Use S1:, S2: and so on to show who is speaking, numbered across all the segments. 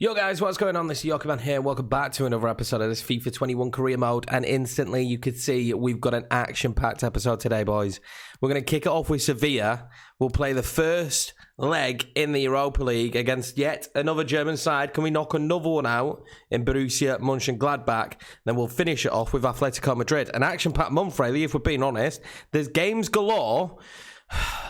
S1: Yo guys, what's going on? This is Yokoman here. Welcome back to another episode of this FIFA 21 career mode. And instantly you could see we've got an action-packed episode today, boys. We're going to kick it off with Sevilla. We'll play the first leg in the Europa League against yet another German side. Can we knock another one out in Borussia Mönchengladbach? Then we'll finish it off with Atletico Madrid. An action-packed month, really, if we're being honest. There's games galore.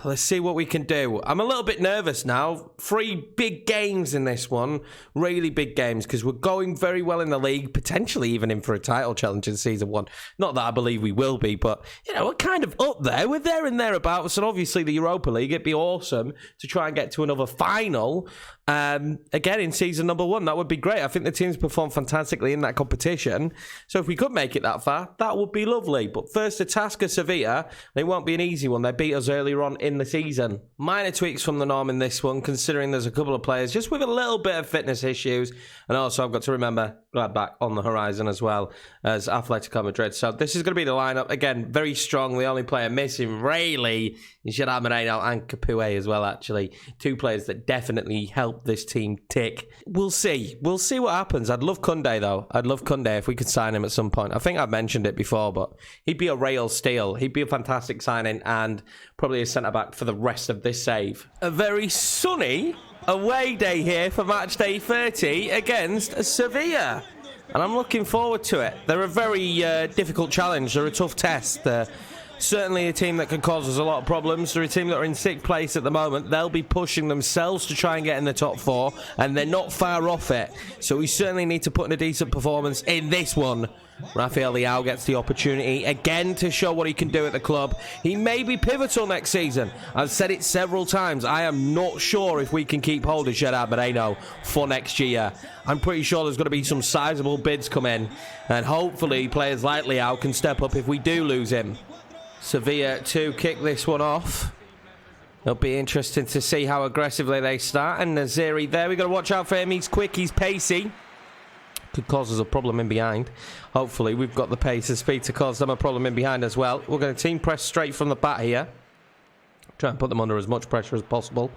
S1: Let's see what we can do. I'm a little bit nervous now. 3 big games in this one. Really big games because we're going very well in the league. Potentially even in for a title challenge in Season 1. Not that I believe we will be, but, you know, we're kind of up there. We're there and thereabouts. And obviously the Europa League, it'd be awesome to try and get to another final. Again, in Season number 1. That would be great. I think the teams performed fantastically in that competition. So if we could make it that far, that would be lovely. But first, the task of Sevilla. It won't be an easy one. They beat us earlier on in the season. Minor tweaks from the norm in this one, considering there's a couple of players just with a little bit of fitness issues. And also, I've got to remember Gladbach on the horizon as well as Atletico Madrid. So this is going to be the lineup. Again, very strong. The only player missing, really, is Moreno and Capoue as well, actually. 2 players that definitely help this team tick. We'll see. We'll see what happens. I'd love Koundé, though. I'd love Koundé if we could sign him at some point. I think I've mentioned it before, but he'd be a real steal. He'd be a fantastic signing and probably a centre-back for the rest of this save. A very sunny away day here for match day 30 against Sevilla. And I'm looking forward to it. They're a very difficult challenge. They're a tough test. Certainly a team that can cause us a lot of problems. They're a team that are in 6th place at the moment. They'll be pushing themselves to try and get in the top 4, and they're not far off it. So we certainly need to put in a decent performance in this one. Rafael Leao gets the opportunity again to show what he can do at the club. He may be pivotal next season. I've said it several times. I am not sure if we can keep hold of Gerard Moreno for next year. I'm pretty sure there's going to be some sizable bids come in, and hopefully players like Leao can step up if we do lose him. Sevilla to kick this one off. It'll be interesting to see how aggressively they start. And Naziri there. We've got to watch out for him. He's quick. He's pacey. Could cause us a problem in behind. Hopefully we've got the pace and speed to cause them a problem in behind as well. We're going to team press straight from the bat here. Try and put them under as much pressure as possible.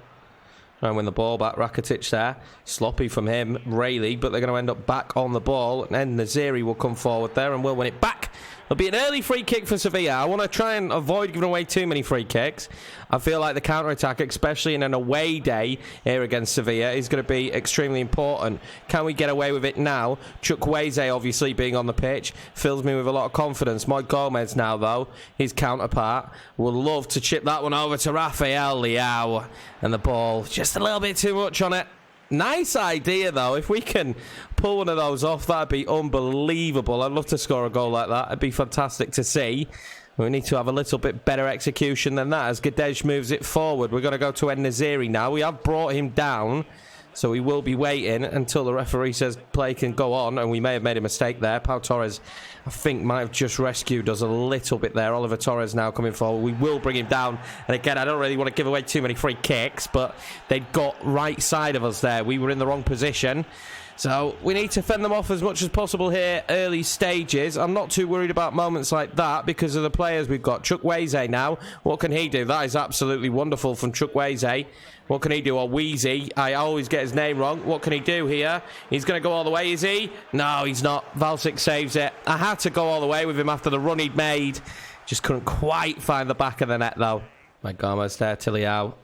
S1: Try and win the ball back. Rakitic there. Sloppy from him, really. But they're going to end up back on the ball. And then Naziri will come forward there and we'll win it back. It'll be an early free kick for Sevilla. I want to try and avoid giving away too many free kicks. I feel like the counter-attack, especially in an away day here against Sevilla, is going to be extremely important. Can we get away with it now? Chukwueze, obviously, being on the pitch, fills me with a lot of confidence. Mike Gomez now, though, his counterpart, will love to chip that one over to Rafael Leao. And the ball, just a little bit too much on it. Nice idea, though. If we can pull one of those off, that'd be unbelievable. I'd love to score a goal like that. It'd be fantastic to see. We need to have a little bit better execution than that as Gadej moves it forward. We're going to go to En-Nesyri now. We have brought him down, so we will be waiting until the referee says play can go on, and we may have made a mistake there. Pau Torres, I think, might have just rescued us a little bit there. Oliver Torres now coming forward. We will bring him down. And again, I don't really want to give away too many free kicks, but they got right side of us there. We were in the wrong position. So we need to fend them off as much as possible here, early stages. I'm not too worried about moments like that because of the players we've got. Chukwueze now, what can he do? That is absolutely wonderful from Chukwueze. What can he do? Or Wheezy, I always get his name wrong. What can he do here? He's going to go all the way, is he? No, he's not. Valsic saves it. I had to go all the way with him after the run he'd made. Just couldn't quite find the back of the net, though. My Gomez there to Leao.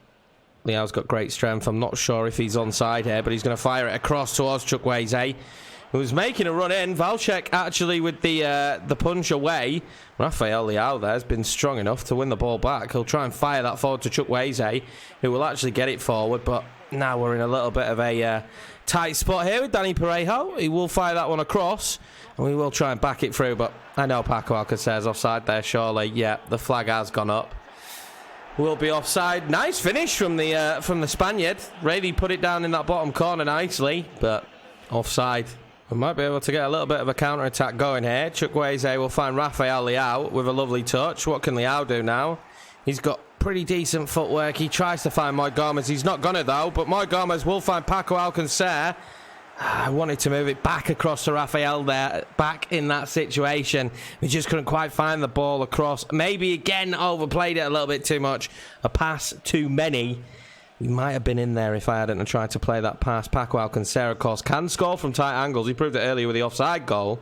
S1: Leao's got great strength. I'm not sure if he's onside here, but he's going to fire it across towards Chukwueze, who's making a run in. Valchek actually with the punch away. Rafael Leao there has been strong enough to win the ball back. He'll try and fire that forward to Chukwueze, who will actually get it forward, but now we're in a little bit of a tight spot here with Danny Parejo. He will fire that one across, and we will try and back it through, but I know Paco Alcacer's offside there, surely. Yeah, the flag has gone up. Will be offside. Nice finish from the Spaniard. Really put it down in that bottom corner nicely, but offside. We might be able to get a little bit of a counter-attack going here. Chukwueze will find Rafael Leao with a lovely touch. What can Leao do now? He's got pretty decent footwork. He tries to find Mike Gomez. He's not gonna, though, but Mike Gomez will find Paco Alcacer. I wanted to move it back across to Rafael there, back in that situation. We just couldn't quite find the ball across. Maybe again overplayed it a little bit too much. A pass too many. We might have been in there if I hadn't tried to play that pass. Paco Alcancera, of course, can score from tight angles. He proved it earlier with the offside goal.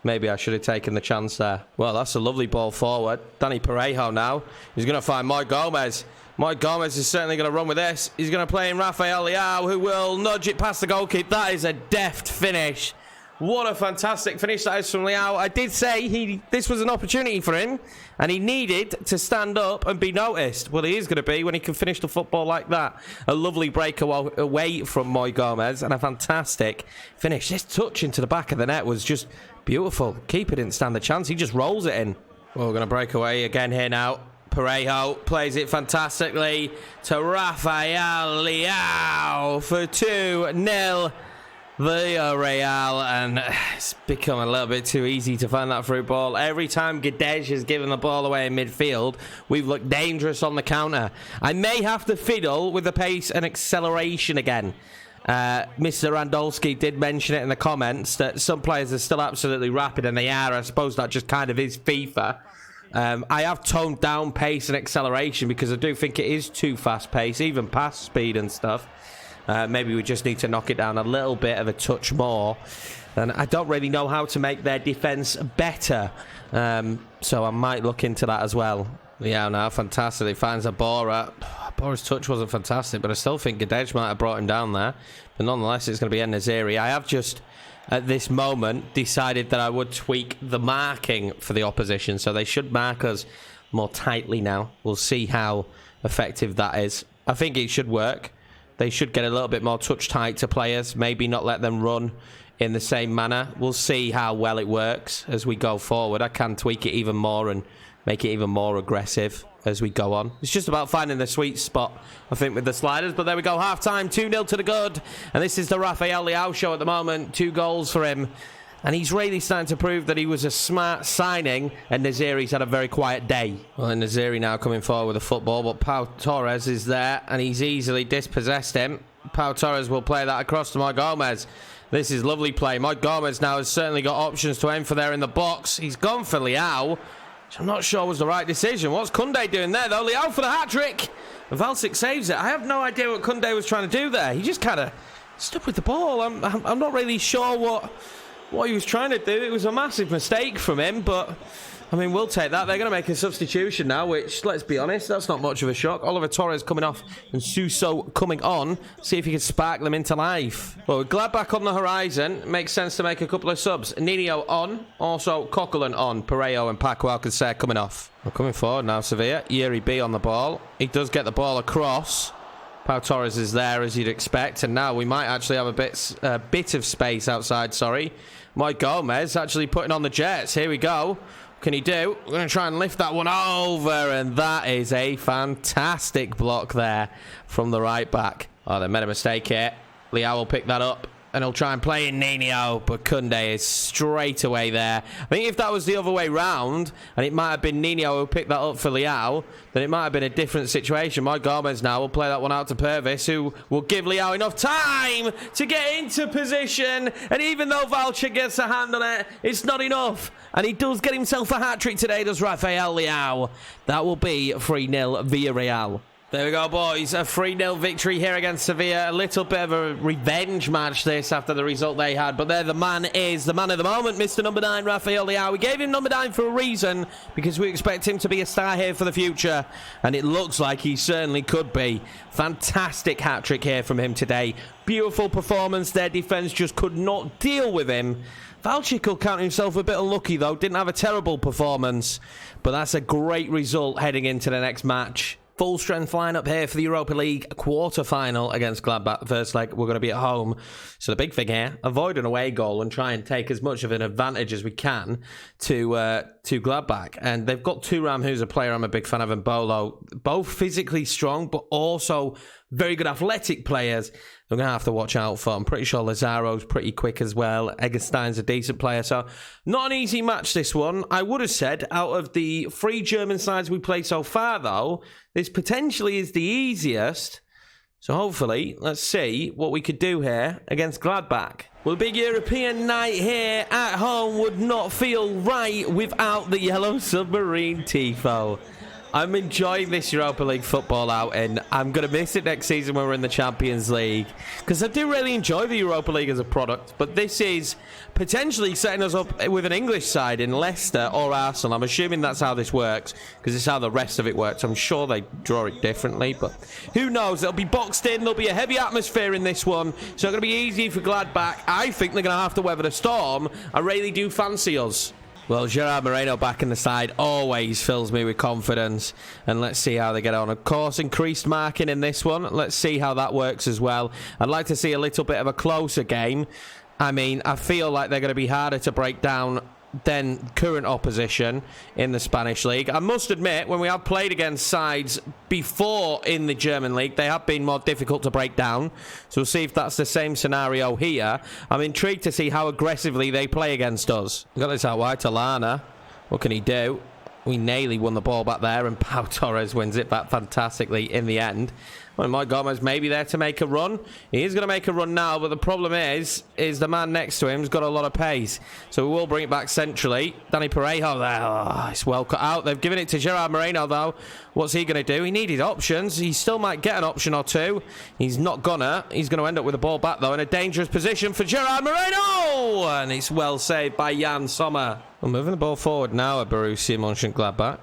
S1: Maybe I should have taken the chance there. Well, that's a lovely ball forward. Danny Parejo now. He's going to find Moy Gomez. Moy Gomez is certainly going to run with this. He's going to play in Rafael Leao, who will nudge it past the goalkeeper. That is a deft finish. What a fantastic finish that is from Leao. I did say this was an opportunity for him, and he needed to stand up and be noticed. Well, he is going to be when he can finish the football like that. A lovely break away from Moy Gomez, and a fantastic finish. This touch into the back of the net was just beautiful. Keeper didn't stand the chance. He just rolls it in. Well, we're going to break away again here now. Parejo plays it fantastically to Rafael Leao for 2-0. Villarreal, and it's become a little bit too easy to find that through ball. Every time Gladbach has given the ball away in midfield, we've looked dangerous on the counter. I may have to fiddle with the pace and acceleration again. Mr. Randolski did mention it in the comments that some players are still absolutely rapid, and they are. I suppose that just kind of is FIFA. I have toned down pace and acceleration because I do think it is too fast paced, even past speed and stuff. Maybe we just need to knock it down a little bit of a touch more. And I don't really know how to make their defence better. So I might look into that as well. Yeah, now fantastic. He finds a Bora. Bora's touch wasn't fantastic, but I still think Gladbach might have brought him down there. But nonetheless, it's going to be En-Nesyri. I have just, at this moment, decided that I would tweak the marking for the opposition. So they should mark us more tightly now. We'll see how effective that is. I think it should work. They should get a little bit more touch tight to players. Maybe not let them run in the same manner. We'll see how well it works as we go forward. I can tweak it even more and make it even more aggressive as we go on. It's just about finding the sweet spot, I think, with the sliders. But there we go, half-time, 2-0 to the good. And this is the Rafael Leao show at the moment. 2 goals for him. And he's really starting to prove that he was a smart signing, and En-Nesyri's had a very quiet day. Well, En-Nesyri now coming forward with the football, but Pau Torres is there, and he's easily dispossessed him. Pau Torres will play that across to Moy Gomez. This is lovely play. Moy Gomez now has certainly got options to aim for there in the box. He's gone for Leao, which I'm not sure was the right decision. What's Koundé doing there, though? Leao for the hat-trick. Valsic saves it. I have no idea what Koundé was trying to do there. He just kind of stood with the ball. I'm not really sure what he was trying to do. It was a massive mistake from him, but I mean, we'll take that. They're going to make a substitution now, which, let's be honest, that's not much of a shock. Oliver Torres coming off and Suso coming on. See if he can spark them into life. Well, with Gladbach on the horizon, it makes sense to make a couple of subs. Nino on, also Coquelin on, Parejo and Paco Alcacer coming off. We're coming forward now, Sevilla. Yuri B on the ball. He does get the ball across. Pau Torres is there, as you'd expect, and now we might actually have a bit of space outside, sorry. Moy Gomez actually putting on the jets. Here we go. What can he do? We're going to try and lift that one over, and that is a fantastic block there from the right back. Oh, they made a mistake here. Leao will pick that up, and he'll try and play in Nino, but Koundé is straight away there. I think if that was the other way round, and it might have been Nino who picked that up for Leao, then it might have been a different situation. Moy Gomez now will play that one out to Purvis, who will give Leao enough time to get into position. And even though Valcher gets a hand on it, it's not enough. And he does get himself a hat-trick today, does Rafael Leao. That will be 3-0 Villarreal. There we go, boys. A 3-0 victory here against Sevilla. A little bit of a revenge match this after the result they had. But there the man is, the man of the moment, Mr. Number 9, Rafael Leao. We gave him number 9 for a reason, because we expect him to be a star here for the future. And it looks like he certainly could be. Fantastic hat-trick here from him today. Beautiful performance. Their defence just could not deal with him. Valchik will count himself a bit unlucky, though. Didn't have a terrible performance. But that's a great result heading into the next match. Full strength lineup here for the Europa League quarter-final against Gladbach. The first leg, we're going to be at home. So the big thing here, avoid an away goal and try and take as much of an advantage as we can to Gladbach. And they've got Thuram, who's a player I'm a big fan of, and Bolo. Both physically strong, but also very good athletic players. We're going to have to watch out for. I'm pretty sure Lazaro's pretty quick as well. Eggestein's a decent player. So not an easy match, this one. I would have said out of the 3 German sides we played so far, though, this potentially is the easiest. So hopefully, let's see what we could do here against Gladbach. Well, a big European night here at home would not feel right without the yellow submarine tifo. I'm enjoying this Europa League football outing. I'm going to miss it next season when we're in the Champions League, because I do really enjoy the Europa League as a product, but this is potentially setting us up with an English side in Leicester or Arsenal. I'm assuming that's how this works, because it's how the rest of it works. I'm sure they draw it differently, but who knows? It'll be boxed in. There'll be a heavy atmosphere in this one, so it's going to be easy for Gladbach. I think they're going to have to weather the storm. I really do fancy us. Well, Gerard Moreno back in the side always fills me with confidence. And let's see how they get on. Of course, increased marking in this one. Let's see how that works as well. I'd like to see a little bit of a closer game. I mean, I feel like they're going to be harder to break down than current opposition in the Spanish league. I must admit, when we have played against sides before in the German league, they have been more difficult to break down. So we'll see if that's the same scenario here. I'm intrigued to see how aggressively they play against us. We've got this out wide to Lana. What can he do? We nearly won the ball back there, and Pau Torres wins it back fantastically in the end. Well, Mike Gomez maybe there to make a run. He is going to make a run now, but the problem is the man next to him's got a lot of pace. So we will bring it back centrally. Dani Parejo there. Oh, it's well cut out. They've given it to Gerard Moreno, though. What's he going to do? He needed options. He still might get an option or two. He's not gonna. He's going to end up with the ball back, though, in a dangerous position for Gerard Moreno. And it's well saved by Jan Sommer. We're moving the ball forward now at Borussia Mönchengladbach.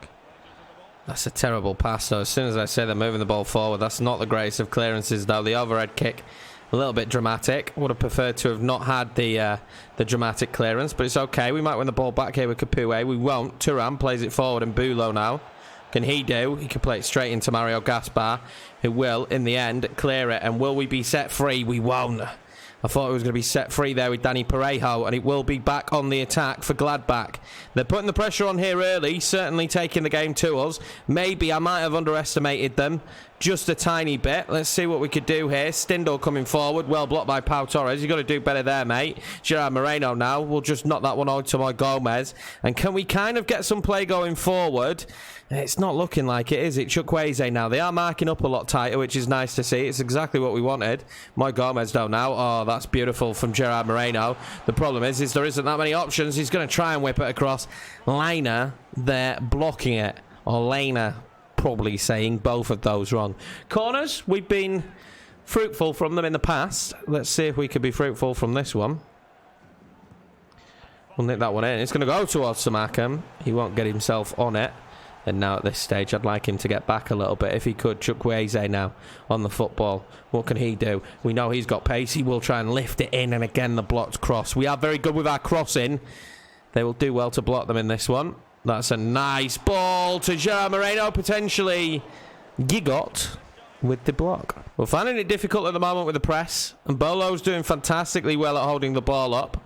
S1: That's a terrible pass, though. As soon as I say they're moving the ball forward, that's not the greatest of clearances, though. The overhead kick, a little bit dramatic. Would have preferred to have not had the dramatic clearance, but it's okay. We might win the ball back here with Capoue. We won't. Thuram plays it forward, and Bulo now. Can he do? He can play it straight into Mario Gaspar, who will, in the end, clear it. And will we be set free? We won't. I thought it was going to be set free there with Dani Parejo, and it will be back on the attack for Gladbach. They're putting the pressure on here early, certainly taking the game to us. Maybe I might have underestimated them just a tiny bit. Let's see what we could do here. Stindl coming forward, well blocked by Pau Torres. You've got to do better there, mate. Gerard Moreno now. We'll just knock that one out to my Gomez. And can we kind of get some play going forward? It's not looking like it, is it? Chukwueze now. They are marking up a lot tighter, which is nice to see. It's exactly what we wanted. My Gomez though now. Oh, that's beautiful from Gerard Moreno. The problem is there isn't that many options. He's going to try and whip it across. Lina, they're blocking it. Or Lena, probably saying both of those wrong. Corners, we've been fruitful from them in the past. Let's see if we could be fruitful from this one. We'll nick that one in. It's going to go towards Samarkand. He won't get himself on it. And now at this stage, I'd like him to get back a little bit. If he could, Chukwueze now on the football. What can he do? We know he's got pace. He will try and lift it in. And again, the blocked cross. We are very good with our crossing. They will do well to block them in this one. That's a nice ball to Gerard Moreno, potentially. Gigot with the block. We're finding it difficult at the moment with the press. And Bolo's doing fantastically well at holding the ball up.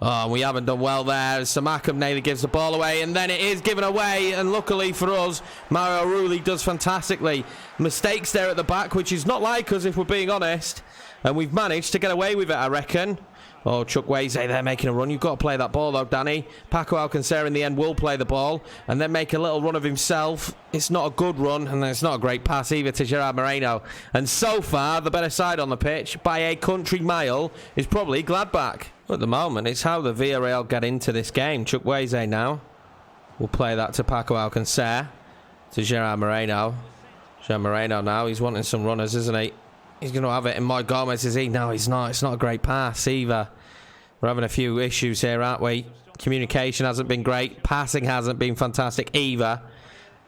S1: Oh, we haven't done well there. Samarkand nearly gives the ball away, and then it is given away. And luckily for us, Mario Rulli does fantastically. Mistakes there at the back, which is not like us if we're being honest. And we've managed to get away with it, I reckon. Oh, Chukwueze there making a run. You've got to play that ball, though, Danny. Paco Alcacer in the end will play the ball and then make a little run of himself. It's not a good run, and it's not a great pass either to Gerard Moreno. And so far, the better side on the pitch by a country mile is probably Gladbach. At the moment, it's how the Villarreal get into this game. Chukwueze now will play that to Paco Alcacer, to Gerard Moreno. Gerard Moreno now, he's wanting some runners, isn't he? He's going to have it in my Gomez, is he? No, he's not. It's not a great pass either. We're having a few issues here, aren't we? Communication hasn't been great. Passing hasn't been fantastic either.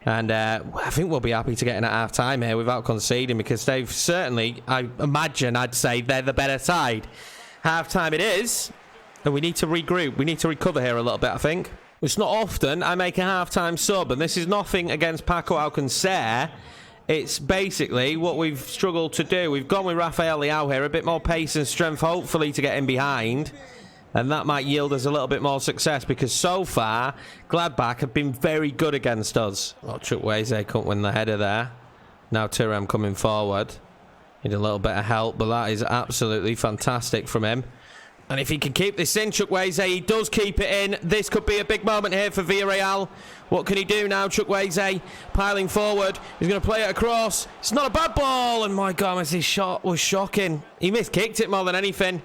S1: And I think we'll be happy to get in at half-time here without conceding, because they've certainly, I imagine, I'd say they're the better side. Half-time it is, and we need to regroup. We need to recover here a little bit, I think. It's not often I make a half-time sub, and this is nothing against Paco Alcacer. It's basically what we've struggled to do. We've gone with Rafael Leao here, a bit more pace and strength, hopefully, to get in behind. And that might yield us a little bit more success, because so far, Gladbach have been very good against us. Well, Chukwueze couldn't win the header there. Now Thuram coming forward. Need a little bit of help, but that is absolutely fantastic from him. And if he can keep this in, Chukwueze, he does keep it in. This could be a big moment here for Villarreal. What can he do now? Chukwueze piling forward. He's going to play it across. It's not a bad ball. And my God, his shot was shocking. He miskicked it more than anything.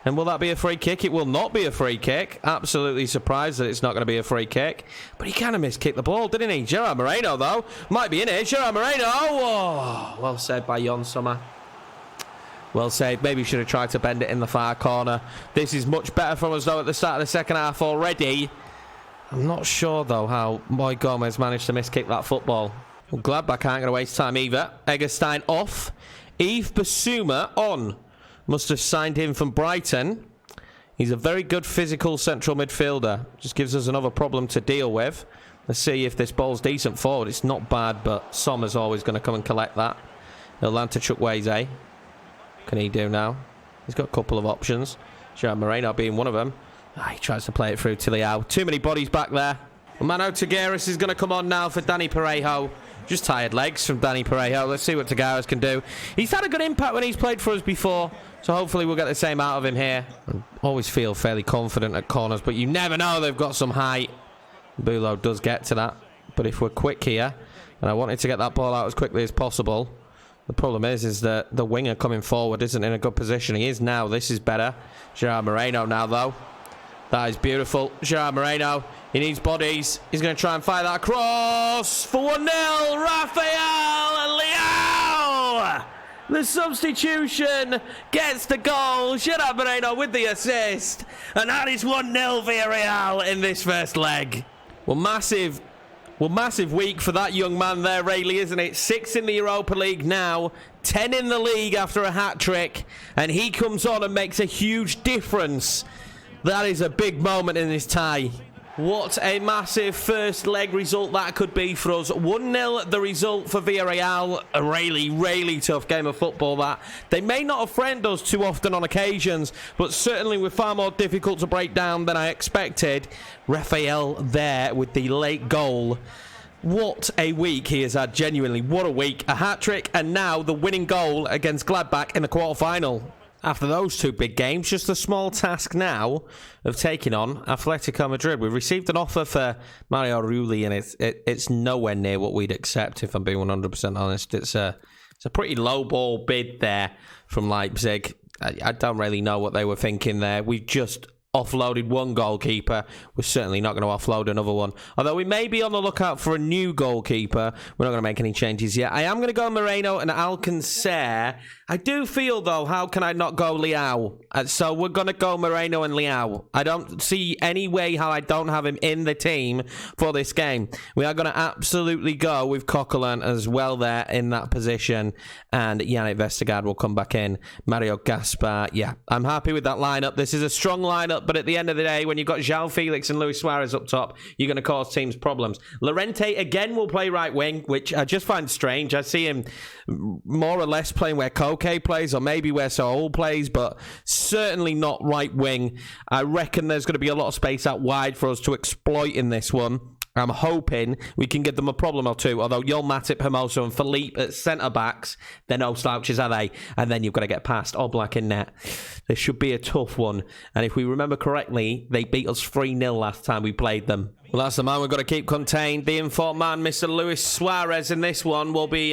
S1: And will that be a free kick? It will not be a free kick. Absolutely surprised that it's not going to be a free kick. But he kind of miskicked the ball, didn't he? Gerard Moreno, though. Might be in it. Gerard Moreno. Oh, well saved by Jon Sommer. Well saved. Maybe should have tried to bend it in the far corner. This is much better from us, though, at the start of the second half already. I'm not sure, though, how Moy Gomez managed to miskick that football. Well, Gladbach aren't going to waste time either. Eggestein off. Yves Bissouma on. Must have signed him from Brighton. He's a very good physical central midfielder. Just gives us another problem to deal with. Let's see if this ball's decent forward. It's not bad, but Sommer's always going to come and collect that. He'll land to Chukwueze. What can he do now? He's got a couple of options. Gerard Moreno being one of them. He tries to play it through to Leao. Too many bodies back there. Mano Tavares is going to come on now for Dani Parejo. Just tired legs from Dani Parejo. Let's see what Tavares can do. He's had a good impact when he's played for us before, so hopefully we'll get the same out of him here. I always feel fairly confident at corners, but you never know, they've got some height. Bulo does get to that, but if we're quick here, and I wanted to get that ball out as quickly as possible, the problem is that the winger coming forward isn't in a good position. He is now. This is better. Gerard Moreno now, though. That is beautiful. Gerard Moreno, he needs bodies. He's going to try and fire that across for 1-0. Rafael and Leao. The substitution gets the goal. Gerard Moreno with the assist. And that is 1-0 Villarreal in this first leg. Well, massive week for that young man there, really, isn't it? 6 in the Europa League now, 10 in the league after a hat-trick. And he comes on and makes a huge difference. That is a big moment in this tie. What a massive first leg result that could be for us. 1-0 the result for Villarreal. A really, really tough game of football that. They may not have friended us too often on occasions, but certainly were far more difficult to break down than I expected. Rafael there with the late goal. What a week he has had, genuinely. What a week. A hat-trick and now the winning goal against Gladbach in the quarter-final. After those two big games, just a small task now of taking on Atletico Madrid. We've received an offer for Mario Rulli, and it's nowhere near what we'd accept, if I'm being 100% honest. It's a pretty low ball bid there from Leipzig. I don't really know what they were thinking there. We've just offloaded one goalkeeper. We're certainly not going to offload another one. Although we may be on the lookout for a new goalkeeper. We're not going to make any changes yet. I am going to go Moreno and Alcancer. I do feel, though, how can I not go Leao? So we're going to go Moreno and Leao. I don't see any way how I don't have him in the team for this game. We are going to absolutely go with Coquelin as well there in that position. And Yannick Vestergaard will come back in. Mario Gaspar. Yeah, I'm happy with that lineup. This is a strong lineup, but at the end of the day, when you've got João Felix and Luis Suarez up top, you're going to cause teams problems. Llorente again will play right wing, which I just find strange. I see him more or less playing where Koke plays, or maybe where Saul plays, but certainly not right wing. I reckon there's going to be a lot of space out wide for us to exploit in this one. I'm hoping we can give them a problem or two. Although Joel Matip, Hermoso and Philippe at centre-backs, they're no slouches, are they? And then you've got to get past Oblak in net. This should be a tough one. And if we remember correctly, they beat us 3-0 last time we played them. Well, that's the man we've got to keep contained. The informed man, Mr. Luis Suarez, in this one will be...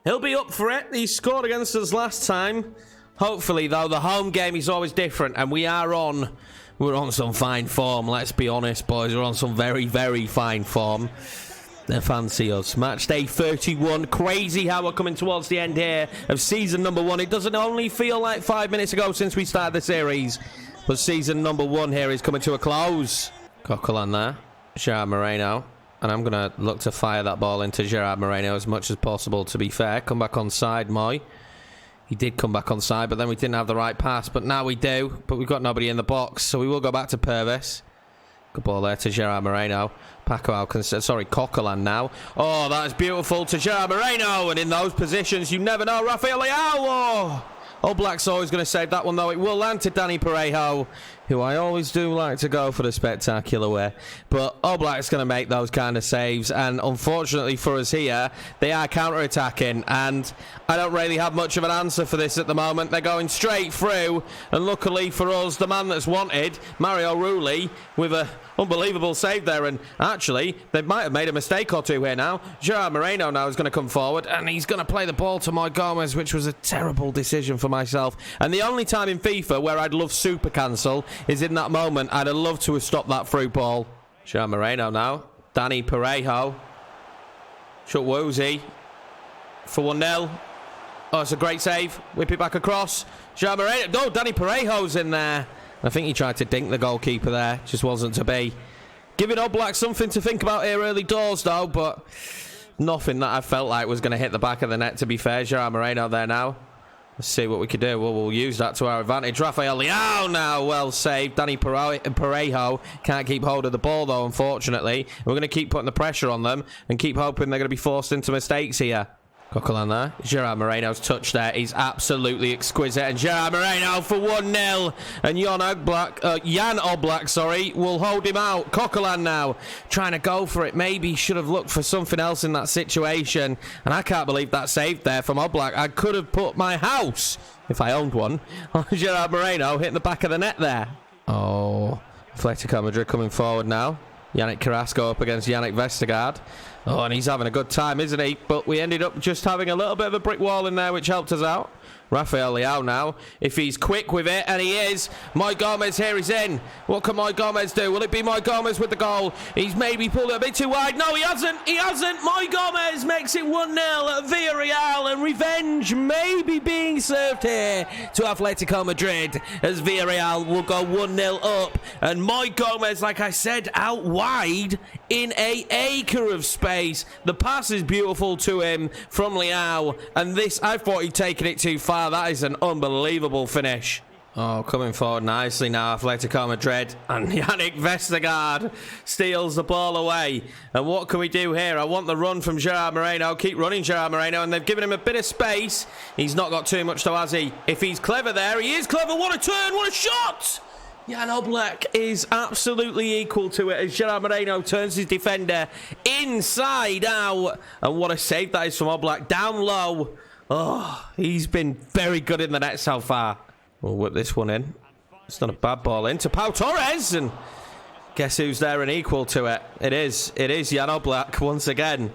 S1: he'll be up for it. He scored against us last time. Hopefully, though, the home game is always different. And we're on some fine form, let's be honest, boys. We're on some very, very fine form. They fancy us. Match day 31. Crazy how we're coming towards the end here of season number 1. It doesn't only feel like 5 minutes ago since we started the series, but season number 1 here is coming to a close. Coquelin there. Gerard Moreno. And I'm going to look to fire that ball into Gerard Moreno as much as possible, to be fair. Come back on side, Moy. He did come back on side, but then we didn't have the right pass. But now we do. But we've got nobody in the box, so we will go back to Purvis. Good ball there to Gerard Moreno. Coquelin now. Oh, that is beautiful to Gerard Moreno. And in those positions, you never know. Rafael Leao. Oh, Black's always going to save that one, though. It will land to Dani Parejo. who I always do like to go for the spectacular way. But Oblak's going to make those kind of saves, and unfortunately for us here, they are counter-attacking, and I don't really have much of an answer for this at the moment. They're going straight through, and luckily for us, the man that's wanted, Mario Rulli, with a unbelievable save there, and actually, they might have made a mistake or two here now. Gerard Moreno now is going to come forward, and he's going to play the ball to Mike Gomez, which was a terrible decision for myself. And the only time in FIFA where I'd love super cancel is in that moment. I'd have loved to have stopped that through ball. Gerard Moreno now. Danny Parejo. Chuck Woozy for 1-0. Oh, it's a great save. Whip it back across. Gerard Moreno. No, Danny Parejo's in there. I think he tried to dink the goalkeeper there. Just wasn't to be. Giving Oblak something to think about here early doors, though, but nothing that I felt like was going to hit the back of the net, to be fair. Gerard Moreno there now. Let's see what we can do. Well, we'll use that to our advantage. Rafael Leao now. Well saved. Danny Parejo can't keep hold of the ball, though, unfortunately. We're going to keep putting the pressure on them and keep hoping they're going to be forced into mistakes here. Coquelin there. Gerard Moreno's touch there. He's absolutely exquisite. And Gerard Moreno for 1-0. And Jan Oblak, will hold him out. Coquelin now trying to go for it. Maybe should have looked for something else in that situation. And I can't believe that saved there from Oblak. I could have put my house, if I owned one, on Gerard Moreno hitting the back of the net there. Oh, Atletico Madrid coming forward now. Yannick Carrasco up against Yannick Vestergaard. Oh, and he's having a good time, isn't he? But we ended up just having a little bit of a brick wall in there, which helped us out. Rafael Leao now, if he's quick with it, and he is. Mike Gomez here is in. What can Mike Gomez do? Will it be Mike Gomez with the goal? He's maybe pulled it a bit too wide. No, he hasn't. He hasn't. Mike Gomez makes it 1-0 at Villarreal, and revenge may be being served here to Atletico Madrid as Villarreal will go 1-0 up. And Mike Gomez, like I said, out wide in an acre of space. The pass is beautiful to him from Leao, and this, I thought he'd taken it too far. That is an unbelievable finish. Oh, coming forward nicely now, Atletico Madrid. And Yannick Vestergaard steals the ball away. And what can we do here? I want the run from Gerard Moreno. Keep running, Gerard Moreno. And they've given him a bit of space. He's not got too much, though, has he? If he's clever there, he is clever. What a turn, what a shot! Jan Oblak is absolutely equal to it as Gerard Moreno turns his defender inside out. And what a save that is from Oblak. Down low. Oh, he's been very good in the net so far. We'll whip this one in. It's not a bad ball into Pau Torres. And guess who's there and equal to it? It is Jan Oblak once again.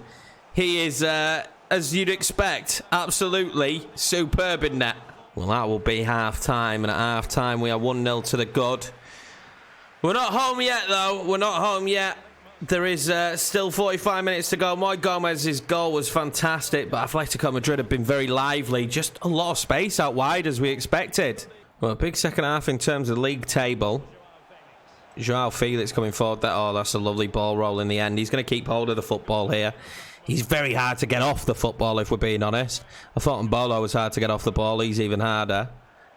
S1: He is, as you'd expect, absolutely superb in net. Well, that will be half-time. And at half-time, we are 1-0 to the good. We're not home yet, though. We're not home yet. There is still 45 minutes to go. Mike Gomez's goal was fantastic, but Atletico Madrid have been very lively. Just a lot of space out wide as we expected. Well, a big second half in terms of league table. Joao Felix coming forward. That's a lovely ball roll in the end. He's going to keep hold of the football here. He's very hard to get off the football, if we're being honest. I thought Mbolo was hard to get off the ball. He's even harder.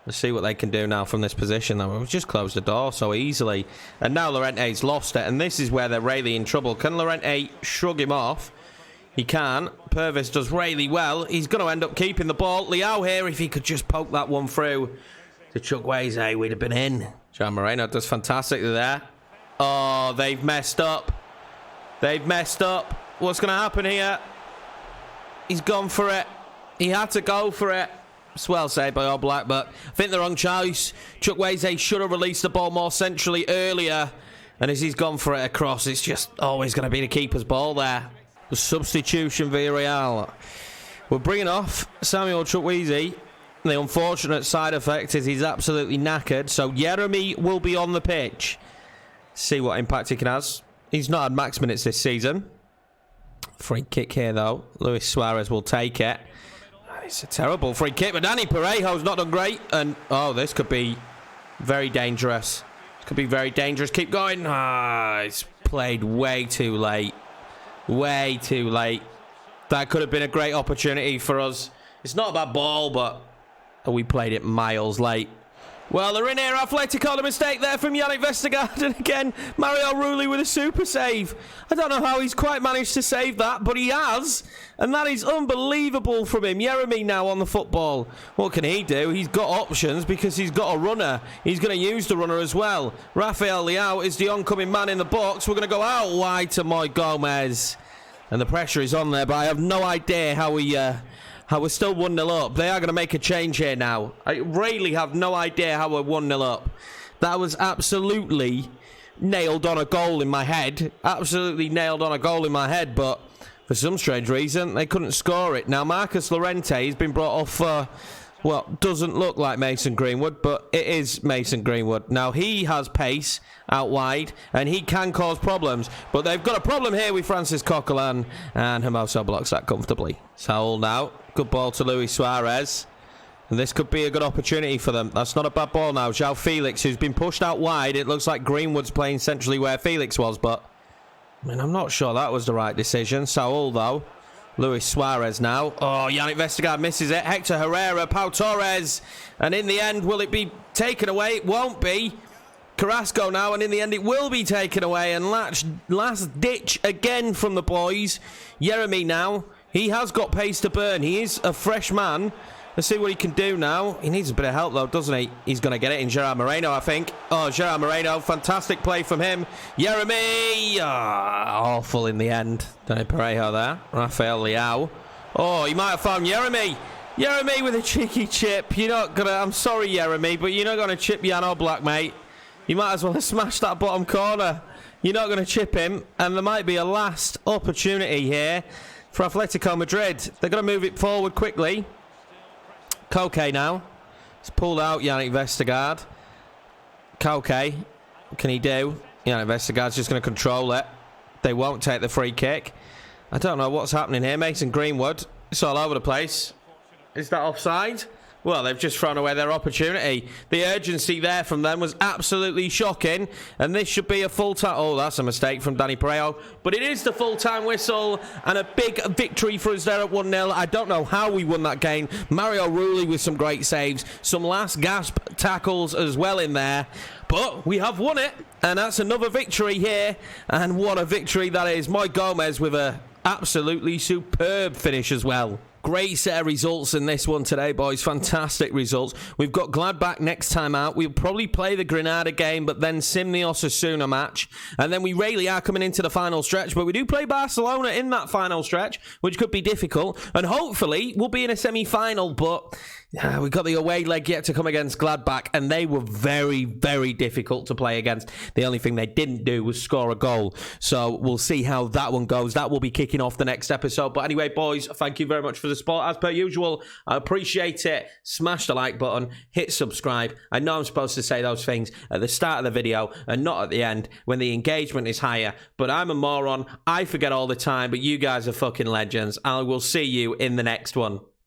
S1: Let's see what they can do now from this position. We've just closed the door so easily. And now Llorente's lost it. And this is where they're really in trouble. Can Llorente shrug him off? He can. Purvis does really well. He's going to end up keeping the ball. Leao here, if he could just poke that one through to Chukwueze, we'd have been in. Gerard Moreno does fantastically there. Oh, they've messed up. They've messed up. What's going to happen here? He's gone for it. He had to go for it. It's well saved by Oblak, but I think the wrong choice. Chukwueze should have released the ball more centrally earlier. And as he's gone for it across, it's just always going to be the keeper's ball there. The substitution Villarreal. We're bringing off Samuel Chukwueze. The unfortunate side effect is he's absolutely knackered. So Jeremy will be on the pitch. See what impact he can have. He's not had max minutes this season. Free kick here, though. Luis Suarez will take it. It's a terrible free kick, but Danny Parejo's not done great. And, oh, this could be very dangerous. Could be very dangerous. Keep going. It's played way too late. Way too late. That could have been a great opportunity for us. It's not a bad ball, but we played it miles late. Well, they're in here. Atletico, the mistake there from Yannick Vestergaard. And again, Mario Rulli with a super save. I don't know how he's quite managed to save that, but he has. And that is unbelievable from him. Jeremy now on the football. What can he do? He's got options because he's got a runner. He's going to use the runner as well. Rafael Leao is the oncoming man in the box. We're going to go out wide to Moy Gomez. And the pressure is on there, but I have no idea how we're still 1-0 up. They are going to make a change here now. I really have no idea how we're 1-0 up. That was absolutely nailed on a goal in my head. Absolutely nailed on a goal in my head, but for some strange reason, they couldn't score it. Now, Marcus Llorente has been brought off for, well, doesn't look like Mason Greenwood, but it is Mason Greenwood. Now, he has pace out wide, and he can cause problems. But they've got a problem here with Francis Coquelin, and Hermoso blocks that comfortably. Saul now. Good ball to Luis Suarez. And this could be a good opportunity for them. That's not a bad ball now. João Felix, who's been pushed out wide. It looks like Greenwood's playing centrally where Felix was, but I mean, I'm not sure that was the right decision. Saul, though. Luis Suarez now. Oh, Yannick Vestergaard misses it. Hector Herrera, Pau Torres. And in the end, will it be taken away? It won't be. Carrasco now, and in the end it will be taken away. And last ditch again from the boys. Jeremy now. He has got pace to burn. He is a fresh man. Let's see what he can do now. He needs a bit of help, though, doesn't he? He's going to get it in Gerard Moreno, I think. Oh, Gerard Moreno. Fantastic play from him. Jeremy. Oh, awful in the end. Danny Parejo there. Rafael Leao. Oh, he might have found Jeremy. Jeremy with a cheeky chip. You're not going to... I'm sorry, Jeremy, but you're not going to chip Jan Oblak, mate. You might as well have smashed that bottom corner. You're not going to chip him. And there might be a last opportunity here for Atletico Madrid. They're going to move it forward quickly. Koke now. He's pulled out Yannick Vestergaard. Koke. What can he do? Yannick Vestergaard's just going to control it. They won't take the free kick. I don't know what's happening here. Mason Greenwood. It's all over the place. Is that offside? Well, they've just thrown away their opportunity. The urgency there from them was absolutely shocking. And this should be a full-time... Oh, that's a mistake from Danny Parejo. But it is the full-time whistle. And a big victory for us there at 1-0. I don't know how we won that game. Mario Rulli with some great saves. Some last-gasp tackles as well in there. But we have won it. And that's another victory here. And what a victory that is. Moy Gomez with a absolutely superb finish as well. Great set of results in this one today, boys. Fantastic results. We've got Gladbach next time out. We'll probably play the Granada game, but then sim the Osasuna match. And then we really are coming into the final stretch, but we do play Barcelona in that final stretch, which could be difficult. And hopefully, we'll be in a semi-final, but we've got the away leg yet to come against Gladbach, and they were very, very difficult to play against. The only thing they didn't do was score a goal. So we'll see how that one goes. That will be kicking off the next episode. But anyway, boys, thank you very much for the support. As per usual, I appreciate it. Smash the like button, hit subscribe. I know I'm supposed to say those things at the start of the video and not at the end when the engagement is higher, but I'm a moron. I forget all the time, but you guys are fucking legends. I will see you in the next one.